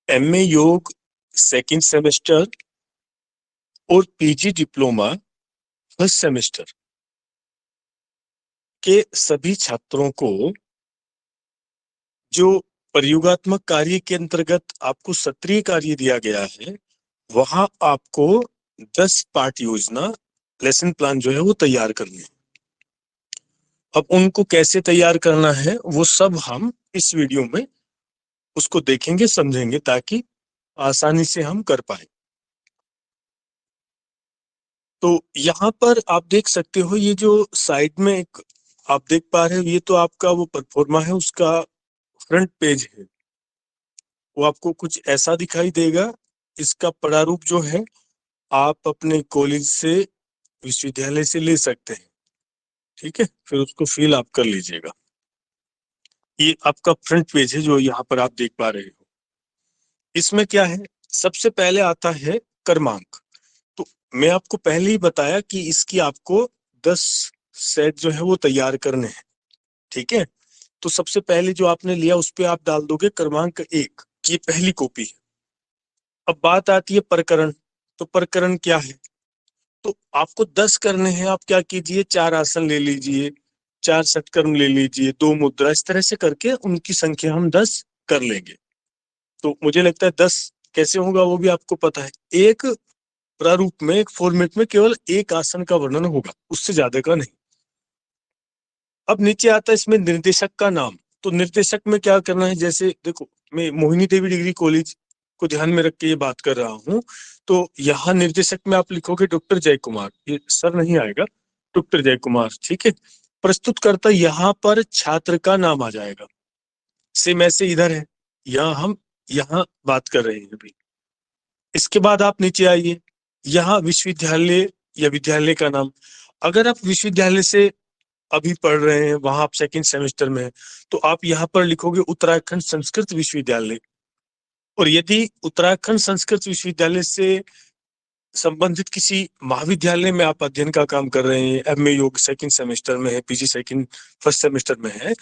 MA योग second semester और PG diploma first semester के सभी छात्रों को जो प्रयोगात्मक कार्य के अंतर्गत आपको सत्रीय कार्य दिया गया है, वहां आपको 10 पाठ योजना लेसन प्लान जो है वो तैयार करनी है। अब उनको कैसे तैयार करना है वो सब हम इस वीडियो में उसको देखेंगे, समझेंगे, ताकि आसानी से हम कर पाए। तो यहाँ पर आप देख सकते हो, ये जो साइड में एक आप देख पा रहे हो, ये तो आपका वो परफॉर्मा है, उसका फ्रंट पेज है। वो आपको कुछ ऐसा दिखाई देगा। इसका प्रारूप जो है आप अपने कॉलेज से, विश्वविद्यालय से ले सकते हैं। ठीक है, फिर उसको फिल आप कर लीजिएगा। ये आपका फ्रंट पेज है जो यहाँ पर आप देख पा रहे हो। इसमें क्या है, सबसे पहले आता है क्रमांक। तो मैं आपको पहले ही बताया कि इसकी आपको 10 सेट जो है वो तैयार करने हैं। ठीक है, तो सबसे पहले जो आपने लिया उस पे आप डाल दोगे क्रमांक 1, ये पहली कॉपी है। अब बात आती है प्रकरण। तो प्रकरण क्या है, तो आपको 10 करने हैं। आप क्या कीजिए, 4 आसन ले लीजिए, 4 षटकर्म ले लीजिए, 2 मुद्रा, इस तरह से करके उनकी संख्या हम 10 कर लेंगे। तो मुझे लगता है 10 कैसे होगा वो भी आपको पता है। एक प्रारूप में, एक फॉर्मेट में केवल एक आसन का वर्णन होगा, उससे ज्यादा का नहीं। अब नीचे आता है इसमें निर्देशक का नाम। तो निर्देशक में क्या करना है, जैसे देखो मैं मोहिनी देवी डिग्री कॉलेज को ध्यान में रख के ये बात कर रहा हूँ। तो यहाँ निर्देशक में आप लिखोगे डॉक्टर जय कुमार, ये सर नहीं आएगा, डॉक्टर जय कुमार। ठीक है, प्रस्तुतकर्ता यहाँ पर छात्र का नाम आ जाएगा। सेम ऐसे इधर है, यहाँ हम यहाँ बात कर रहे हैं अभी। इसके बाद आप नीचे आइए, यहाँ विश्वविद्यालय या विद्यालय का नाम। अगर आप विश्वविद्यालय से अभी पढ़ रहे हैं, वहां आप सेकंड सेमेस्टर में है, तो आप यहाँ पर लिखोगे उत्तराखंड संस्कृत विश्वविद्यालय। और यदि उत्तराखंड संस्कृत विश्वविद्यालय से संबंधित किसी महाविद्यालय में आप अध्ययन का काम कर रहे हैं, एमए योग सेकंड सेमेस्टर में है, पीजी सेकंड फर्स्ट सेमेस्टर में है,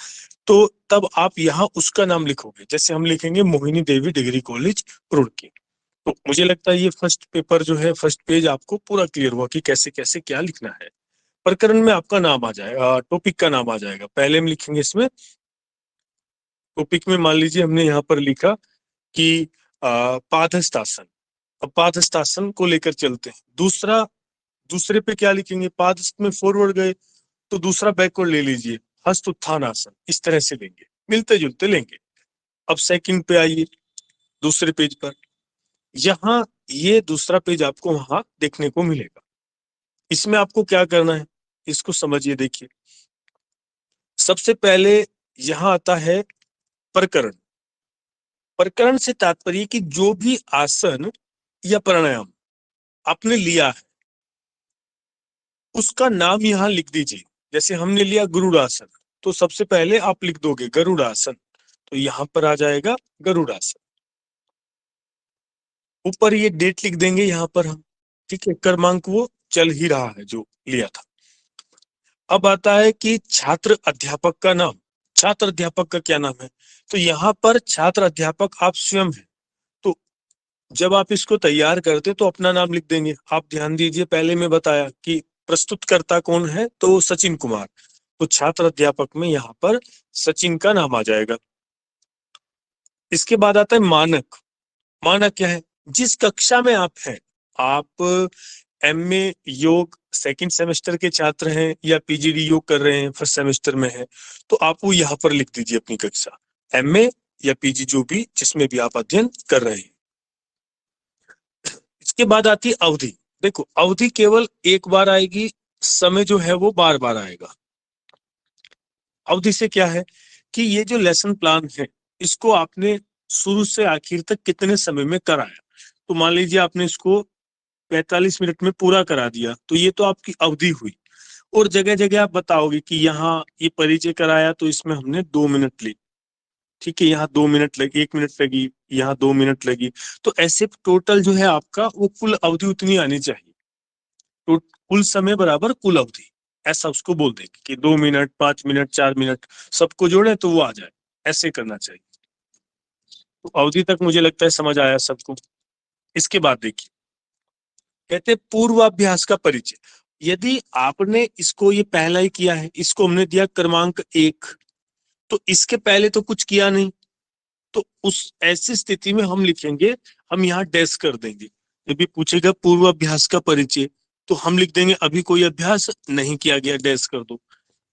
तो तब आप यहाँ उसका नाम लिखोगे। जैसे हम लिखेंगे मोहिनी देवी डिग्री कॉलेज रुड़की। तो मुझे लगता है ये फर्स्ट पेपर जो है, फर्स्ट पेज आपको पूरा क्लियर हुआ कि कैसे कैसे क्या लिखना है। प्रकरण में आपका नाम आ जाएगा, टॉपिक का नाम आ जाएगा। पहले हम लिखेंगे इसमें टॉपिक में, मान लीजिए हमने यहाँ पर लिखा कि पादहस्त आसन। अब पादहस्त आसन को लेकर चलते हैं। दूसरे पे क्या लिखेंगे, पादहस्त में फॉरवर्ड गए तो दूसरा बैकवर्ड ले लीजिए, हस्त उत्थान आसन, इस तरह से लेंगे, मिलते जुलते लेंगे। अब सेकंड पे आइए, दूसरे पेज पर। यहाँ ये दूसरा पेज आपको वहां देखने को मिलेगा। इसमें आपको क्या करना है, इसको समझिए। देखिए, सबसे पहले यहाँ आता है प्रकरण। प्रकरण से तात्पर्य कि जो भी आसन या प्राणायाम आपने लिया है उसका नाम यहाँ लिख दीजिए। जैसे हमने लिया गरुड़ासन, तो सबसे पहले आप लिख दोगे गरुड़ासन, तो यहाँ पर आ जाएगा गरुड़ासन। ऊपर ये डेट लिख देंगे यहाँ पर हम। ठीक है, क्रमांक वो चल ही रहा है जो लिया था। अब आता है कि छात्र अध्यापक का नाम। छात्र अध्यापक का क्या नाम है, तो यहाँ पर छात्र अध्यापक आप स्वयं है। तो जब आप इसको तैयार करते तो अपना नाम लिख देंगे। आप ध्यान दीजिए, पहले मैं बताया कि प्रस्तुतकर्ता कौन है, तो सचिन कुमार। तो छात्र अध्यापक में यहाँ पर सचिन का नाम आ जाएगा। इसके बाद आता है मानक। मानक क्या है, जिस कक्षा में आप हैं, आप एमए योग सेकंड सेमेस्टर के छात्र हैं या पीजीडी योग कर रहे हैं, फर्स्ट सेमेस्टर में है, तो आप वो यहाँ पर लिख दीजिए अपनी कक्षा, एमए या पीजी जो भी, जिसमें भी आप अध्ययन कर रहे हैं। इसके बाद आती है अवधि। देखो, अवधि केवल एक बार आएगी, समय जो है वो बार बार आएगा। अवधि से क्या है कि ये जो लेसन प्लान है, इसको आपने शुरू से आखिर तक कितने समय में कराया। तो मान लीजिए आपने इसको 45 मिनट में पूरा करा दिया, तो ये तो आपकी अवधि हुई। और जगह जगह आप बताओगे कि यहाँ ये परिचय कराया तो इसमें हमने 2 मिनट ली। ठीक है, यहाँ 2 मिनट लगी, 1 मिनट लगी, यहाँ 2 मिनट लगी। तो ऐसे टोटल जो है आपका वो कुल अवधि उतनी आनी चाहिए। तो कुल समय बराबर कुल अवधि, ऐसा उसको बोल देंगे कि 2 मिनट, 5 मिनट, 4 मिनट, सबको जोड़े तो वो आ जाए। ऐसे करना चाहिए। तो अवधि तक मुझे लगता है समझ आया सबको। इसके बाद देखिए, कहते हैं पूर्वाभ्यास का परिचय। यदि आपने इसको ये पहला ही किया है, इसको हमने दिया क्रमांक 1, तो इसके पहले तो कुछ किया नहीं, तो उस ऐसी स्थिति में हम लिखेंगे, हम यहाँ डैश कर देंगे। जब भी पूछेगा पूर्वाभ्यास का परिचय, तो हम लिख देंगे अभी कोई अभ्यास नहीं किया गया, डैश कर दो।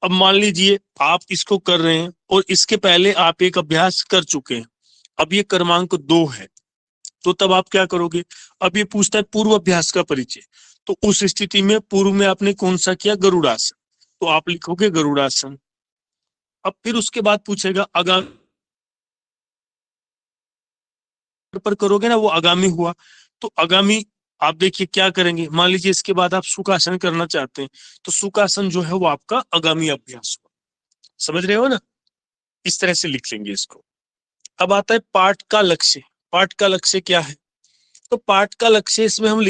अब मान लीजिए आप इसको कर रहे हैं और इसके पहले आप एक अभ्यास कर चुके हैं, अब ये क्रमांक 2 है, तो तब आप क्या करोगे? अब ये पूछता है पूर्वाभ्यास का परिचय, तो उस स्थिति में पूर्व में आपने कौन सा किया? गरुड़ासन, तो आप लिखोगे गरुड़ासन। अब फिर उसके बाद पूछेगा आगामी पर करोगे ना, वो आगामी हुआ, तो आगामी आप देखिए क्या करेंगे। मान लीजिए इसके बाद आप सुखासन करना चाहते हैं, तो सुखासन जो है वो आपका आगामी अभ्यास हुआ। समझ रहे हो ना? इस तरह से लिख लेंगे इसको। अब आता है पाठ का लक्ष्य। पाठ का लक्ष्य क्या है? तो पाठ का लक्ष्य इसमें हम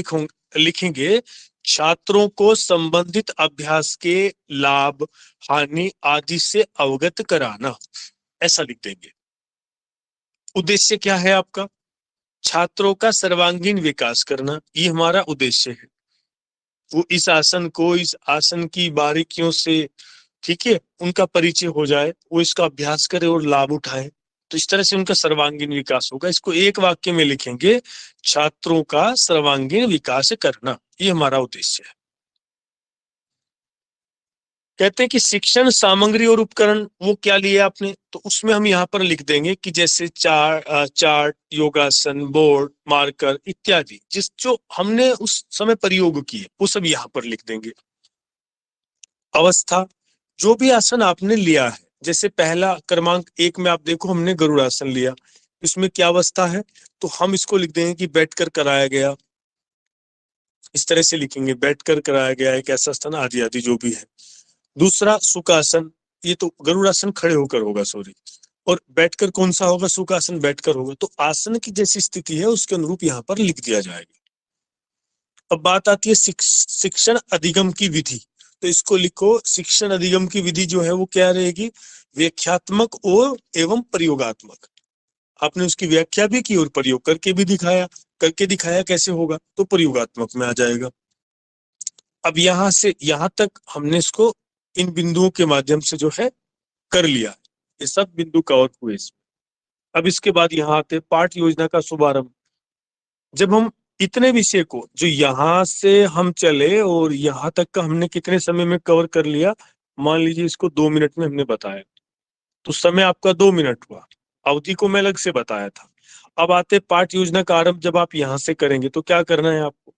लिखेंगे छात्रों को संबंधित अभ्यास के लाभ, हानि आदि से अवगत कराना, ऐसा लिख देंगे। उद्देश्य क्या है आपका? छात्रों का सर्वांगीण विकास करना, ये हमारा उद्देश्य है। वो इस आसन की बारीकियों से, ठीक है, उनका परिचय हो जाए, वो इसका अभ्यास करे और लाभ उठाए, तो इस तरह से उनका सर्वांगीण विकास होगा। इसको एक वाक्य में लिखेंगे, छात्रों का सर्वांगीण विकास करना, ये हमारा उद्देश्य है। कहते हैं कि शिक्षण सामग्री और उपकरण वो क्या लिए आपने, तो उसमें हम यहाँ पर लिख देंगे कि जैसे चार्ट, योगासन, बोर्ड, मार्कर इत्यादि, जो हमने उस समय प्रयोग किए वो सब यहाँ पर लिख देंगे। अवस्था, जो भी आसन आपने लिया है, जैसे पहला क्रमांक 1 में आप देखो हमने गरुड़ासन लिया, इसमें क्या अवस्था है, तो हम इसको लिख देंगे कि बैठकर कराया गया, इस तरह से लिखेंगे, बैठकर कराया गया एक ऐसा स्थान आदि आदि जो भी है। दूसरा सुखासन, ये तो गरुड़ासन खड़े होकर होगा, सॉरी, और बैठकर कौन सा होगा? सुखासन बैठकर होगा, तो आसन की जैसी स्थिति है उसके अनुरूप यहाँ पर लिख दिया जाएगा। अब बात आती है शिक्षण अधिगम की विधि, तो इसको लिखो, शिक्षण अधिगम की विधि जो है वो क्या रहेगी? व्याख्यात्मक और एवं प्रयोगात्मक। आपने उसकी व्याख्या भी की और प्रयोग करके भी दिखाया। करके दिखाया कैसे होगा? तो प्रयोगात्मक में आ जाएगा। अब यहाँ से यहाँ तक हमने इसको इन बिंदुओं के माध्यम से जो है कर लिया, ये सब बिंदु कवर हुए इसमें। अब इसके बाद यहाँ आते पाठ योजना का शुभारंभ। जब हम इतने विषय को, जो यहाँ से हम चले और यहाँ तक का हमने कितने समय में कवर कर लिया, मान लीजिए इसको 2 मिनट में हमने बताया, तो समय आपका 2 मिनट हुआ, अवधि को मैं अलग से बताया था। अब आते पाठ योजना का आरंभ, जब आप यहाँ से करेंगे तो क्या करना है आपको?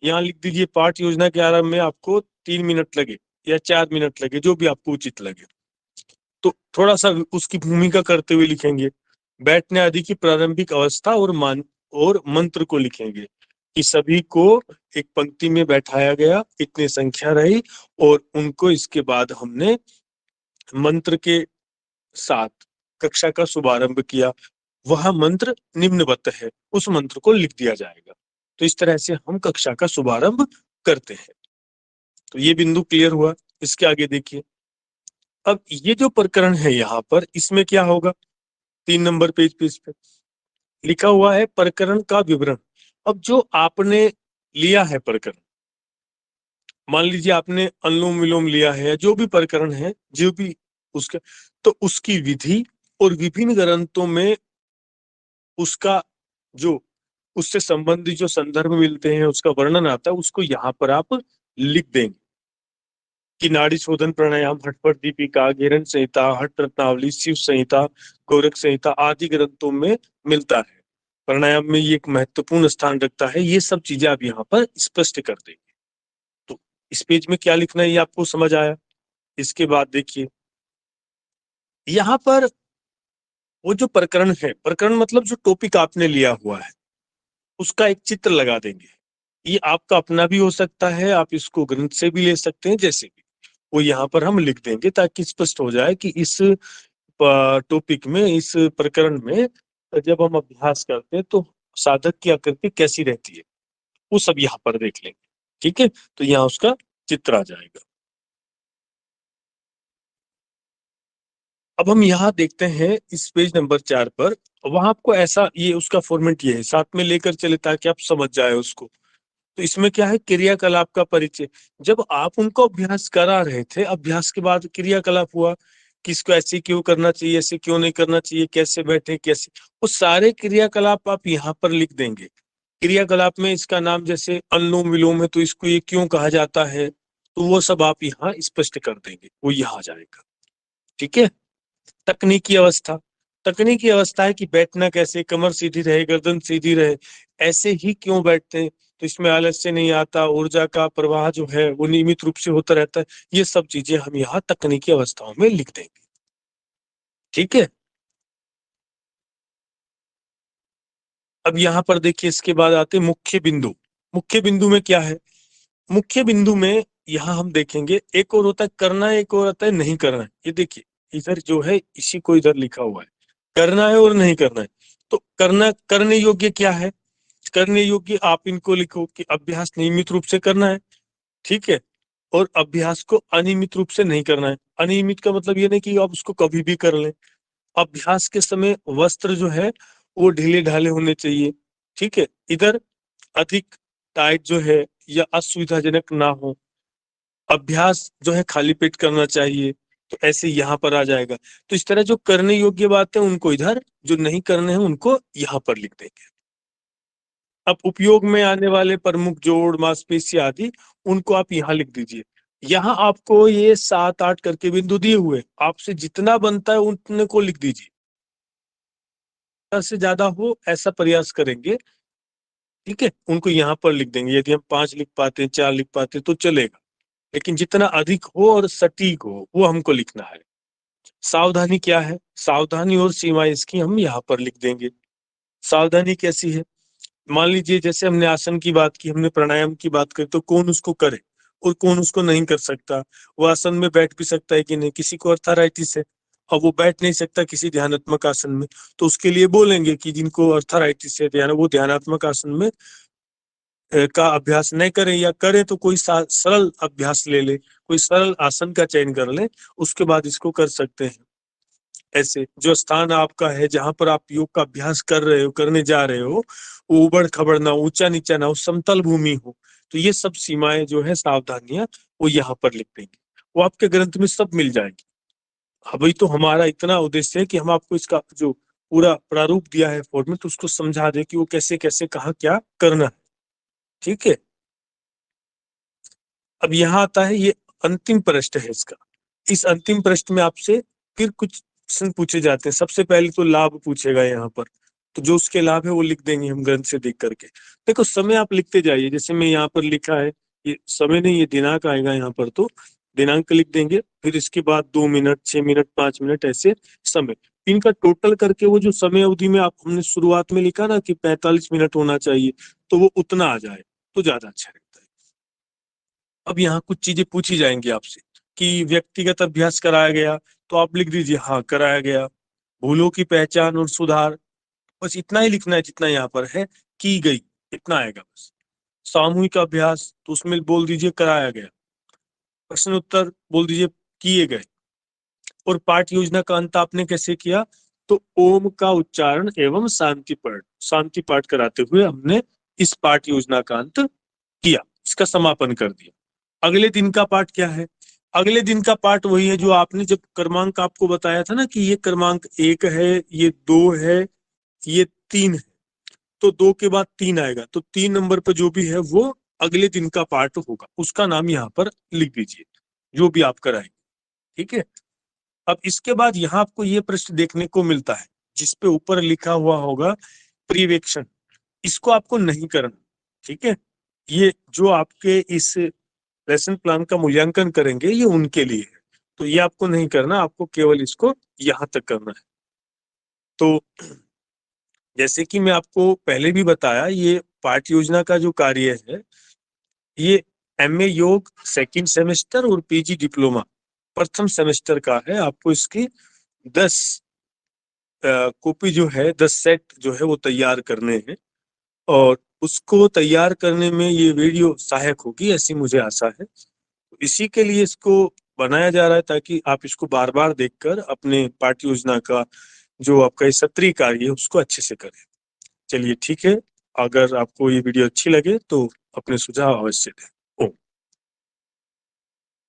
यहाँ लिख दीजिए पाठ योजना के आरंभ में आपको 3 मिनट लगे या 4 मिनट लगे, जो भी आपको उचित लगे, तो थोड़ा सा उसकी भूमिका करते हुए लिखेंगे। बैठने आदि की प्रारंभिक अवस्था और मंत्र को लिखेंगे कि सभी को एक पंक्ति में बैठाया गया, इतनी संख्या रही, और उनको इसके बाद हमने मंत्र के साथ कक्षा का शुभारंभ किया। वह मंत्र निम्नवत है, उस मंत्र को लिख दिया जाएगा। तो इस तरह से हम कक्षा का शुभारंभ करते हैं। तो ये बिंदु क्लियर हुआ। इसके आगे देखिए, अब ये जो प्रकरण है यहाँ पर, इसमें क्या होगा? 3 नंबर पेज पे इस पे लिखा हुआ है प्रकरण का विवरण। अब जो आपने लिया है प्रकरण, मान लीजिए आपने अनुलोम विलोम लिया है, जो भी प्रकरण है, जो भी उसका, तो उसकी विधि और विभिन्न ग्रंथों में उसका जो उससे संबंधित जो संदर्भ मिलते हैं, उसका वर्णन आता है, उसको यहाँ पर आप लिख देंगे कि नाड़ी शोधन प्राणायाम, हठपट दीपिका, घेरन संहिता, हठ रत्नावली, शिव संहिता, गोरख संहिता आदि ग्रंथों में मिलता है। प्राणायाम में ये एक महत्वपूर्ण स्थान रखता है। ये सब चीजें आप यहाँ पर स्पष्ट कर देंगे। तो इस पेज में क्या लिखना है ये आपको समझ आया। इसके बाद देखिए, यहाँ पर वो जो प्रकरण है, प्रकरण मतलब जो टॉपिक आपने लिया हुआ है, उसका एक चित्र लगा देंगे। ये आपका अपना भी हो सकता है, आप इसको ग्रंथ से भी ले सकते हैं, जैसे भी वो यहाँ पर हम लिख देंगे, ताकि स्पष्ट हो जाए कि इस टॉपिक में, इस प्रकरण में जब हम अभ्यास करते हैं तो साधक की आकृति कैसी रहती है, वो सब यहाँ पर देख लेंगे। ठीक है, तो यहाँ उसका चित्र आ जाएगा। अब हम यहाँ देखते हैं इस पेज नंबर 4 पर, वहां आपको ऐसा ये उसका फॉर्मेट ये है, साथ में लेकर चले ताकि आप समझ जाए उसको। तो इसमें क्या है, क्रियाकलाप का परिचय। जब आप उनको अभ्यास करा रहे थे, अभ्यास के बाद क्रियाकलाप हुआ, किसको ऐसे क्यों करना चाहिए, ऐसे क्यों नहीं करना चाहिए, कैसे बैठे, कैसे, वो सारे क्रियाकलाप आप यहाँ पर लिख देंगे। क्रियाकलाप में इसका नाम जैसे अनुलोम विलोम है तो इसको ये क्यों कहा जाता है, तो वो सब आप यहाँ स्पष्ट कर देंगे, वो यहाँ आ जाएगा। ठीक है। तकनीकी अवस्था, तकनीकी अवस्था है कि बैठना कैसे, कमर सीधी रहे, गर्दन सीधी रहे, ऐसे ही क्यों बैठते हैं, तो इसमें आलस्य नहीं आता, ऊर्जा का प्रवाह जो है वो नियमित रूप से होता रहता है। ये सब चीजें हम यहाँ तकनीकी अवस्थाओं में लिख देंगे। ठीक है। अब यहाँ पर देखिए, इसके बाद आते मुख्य बिंदु। मुख्य बिंदु में क्या है, मुख्य बिंदु में यहाँ हम देखेंगे, एक और होता है करना है, एक और होता है नहीं करना है। ये देखिए इधर जो है इसी को इधर लिखा हुआ है, करना है और नहीं करना है। तो करना, करने योग्य क्या है, करने योग्य आप इनको लिखो कि अभ्यास नियमित रूप से करना है। ठीक है। और अभ्यास को अनियमित रूप से नहीं करना है। अनियमित का मतलब ये नहीं कि आप उसको कभी भी कर लें। अभ्यास के समय वस्त्र जो है वो ढीले ढाले होने चाहिए। ठीक है। इधर अधिक टाइट जो है या असुविधाजनक ना हो। अभ्यास जो है खाली पेट करना चाहिए, तो ऐसे यहाँ पर आ जाएगा। तो इस तरह जो करने योग्य बात है उनको इधर, जो नहीं करने हैं उनको यहाँ पर लिख देंगे। अब उपयोग में आने वाले प्रमुख जोड़, मांसपेशी आदि, उनको आप यहाँ लिख दीजिए। यहाँ आपको ये 7-8 करके बिंदु दिए हुए, आपसे जितना बनता है उतने को लिख दीजिए। से ज्यादा हो ऐसा प्रयास करेंगे। ठीक है। उनको यहाँ पर लिख देंगे। यदि हम 5 लिख पाते हैं, 4 लिख पाते हैं तो चलेगा, लेकिन जितना अधिक हो और सटीक हो वो हमको लिखना है। सावधानी क्या है, सावधानी और सीमा इसकी हम यहाँ पर लिख देंगे। सावधानी कैसी है, मान लीजिए जैसे हमने आसन की बात की, हमने प्राणायाम की बात करी, तो कौन उसको करे और कौन उसको नहीं कर सकता। वो आसन में बैठ भी सकता है कि नहीं, किसी को अर्थराइटिस है और वो बैठ नहीं सकता किसी ध्यानात्मक आसन में, तो उसके लिए बोलेंगे कि जिनको अर्थराइटिस है ध्यान, वो ध्यानात्मक आसन में का अभ्यास नहीं करें, या करें तो कोई सरल अभ्यास ले ले, कोई सरल आसन का चयन कर ले, उसके बाद इसको कर सकते हैं। ऐसे जो स्थान आपका है जहां पर आप योग का अभ्यास कर रहे हो, करने जा रहे हो, वो उबड़ खबड़ ना, ऊंचा नीचा ना हो, समतल भूमि हो, तो ये सब सीमाएं जो है, सावधानियां, वो यहाँ पर लिख देंगे। वो आपके ग्रंथ में सब मिल जाएगी। अभी तो हमारा इतना उद्देश्य है कि हम आपको इसका जो पूरा प्रारूप दिया है फॉर्मेट, उसको समझा दे कि वो कैसे कैसे कहाँ क्या करना है। ठीक है। अब यहाँ आता है ये अंतिम प्रश्न है इसका। इस अंतिम प्रश्न में आपसे फिर कुछ प्रश्न पूछे जाते हैं। सबसे पहले तो लाभ पूछेगा यहाँ पर, तो जो उसके लाभ है वो लिख देंगे हम ग्रंथ से देख करके। देखो समय आप लिखते जाइए, जैसे मैं यहाँ पर लिखा है, ये समय नहीं, ये दिनांक आएगा यहाँ पर, तो दिनांक लिख देंगे। फिर इसके बाद 2 मिनट, 6 मिनट, 5 मिनट, ऐसे समय, इनका टोटल करके वो जो समय अवधि में आप हमने शुरुआत में लिखा ना कि 45 मिनट होना चाहिए, तो वो उतना आ जाए तो ज्यादा अच्छा रहता है। अब यहाँ कुछ चीजें पूछी जाएंगी आपसे कि व्यक्तिगत अभ्यास कराया गया, तो आप लिख दीजिए हाँ कराया गया। भूलों की पहचान और सुधार, बस इतना ही लिखना है जितना यहाँ पर है, की गई, इतना आएगा बस। सामूहिक अभ्यास, तो उसमें बोल दीजिए कराया गया। प्रश्न उत्तर बोल दीजिए किए गए। और पाठ योजना का अंत आपने कैसे किया, तो ओम का उच्चारण एवं शांति पाठ कराते हुए हमने इस पाठ योजना का अंत किया, इसका समापन कर दिया। अगले दिन का पाठ क्या है, अगले दिन का पाठ वही है जो आपने जब क्रमांक आपको बताया था ना कि ये क्रमांक 1 है, ये 2 है, ये 3 है, तो 2 के बाद 3 आएगा, तो 3 नंबर पर जो भी है वो अगले दिन का पाठ होगा, उसका नाम यहाँ पर लिख दीजिए जो भी आप कराएंगे। ठीक है। अब इसके बाद यहाँ आपको ये प्रश्न देखने को मिलता है जिसपे ऊपर लिखा हुआ होगा पर्यवेक्षण, इसको आपको नहीं करना। ठीक है। ये जो आपके इस लेसन प्लान का मूल्यांकन करेंगे ये उनके लिए है, तो ये आपको नहीं करना, आपको केवल इसको यहाँ तक करना है। तो जैसे कि मैं आपको पहले भी बताया, ये पाठ योजना का जो कार्य है, ये एमए योग सेकंड सेमेस्टर और पीजी डिप्लोमा प्रथम सेमेस्टर का है। आपको इसकी 10 कॉपी जो है, 10 सेट जो है वो तैयार करने हैं, और उसको तैयार करने में ये वीडियो सहायक होगी, ऐसी मुझे आशा है। इसी के लिए इसको बनाया जा रहा है ताकि आप इसको बार बार देखकर अपने पार्टी योजना का जो आपका ये सत्रीय कार्य है उसको अच्छे से करें। चलिए ठीक है, अगर आपको ये वीडियो अच्छी लगे तो अपने सुझाव अवश्य दें।